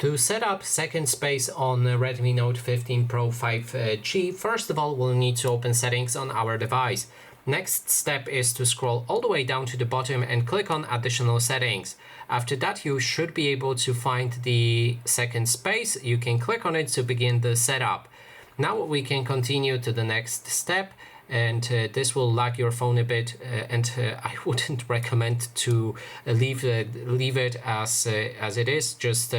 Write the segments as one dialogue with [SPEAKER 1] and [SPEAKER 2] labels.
[SPEAKER 1] To set up second space on the Redmi Note 15 Pro 5G, first of all, we'll need to open settings on our device. Next step is to scroll all the way down to the bottom and click on additional settings. After that, you should be able to find the second space. You can click on it to begin the setup. Now we can continue to the next step, and this will lag your phone a bit, and I wouldn't recommend to leave it as it is. Just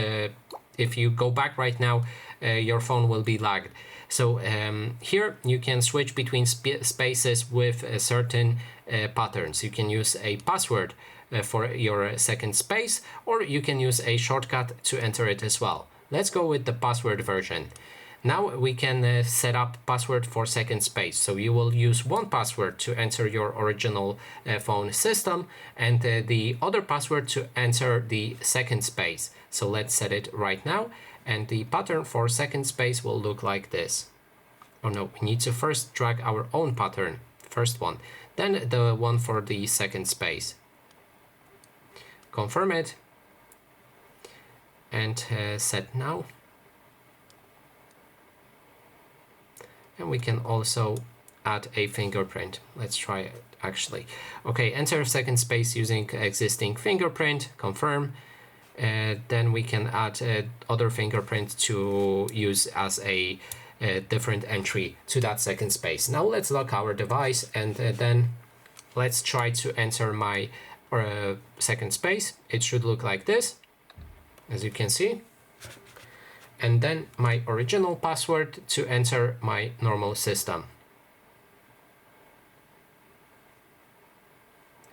[SPEAKER 1] if you go back right now, your phone will be lagged. So here you can switch between spaces with certain patterns. You can use a password for your second space, or you can use a shortcut to enter it as well. Let's go with the password version. Now we can set up password for second space. So you will use one password to enter your original phone system, and the other password to enter the second space. So let's set it right now, and the pattern for second space will look like this. Oh no, we need to first drag our own pattern, first one, then the one for the second space. Confirm it, and set now. And we can also add a fingerprint. Let's try it actually. Okay, enter second space using existing fingerprint, confirm. Then we can add other fingerprint to use as a different entry to that second space. Now let's lock our device, and then let's try to enter my second space. It should look like this, as you can see. And then my original password to enter my normal system.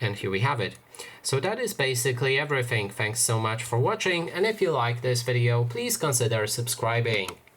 [SPEAKER 1] And here we have it. So that is basically everything. Thanks so much for watching, and if you like this video, please consider subscribing.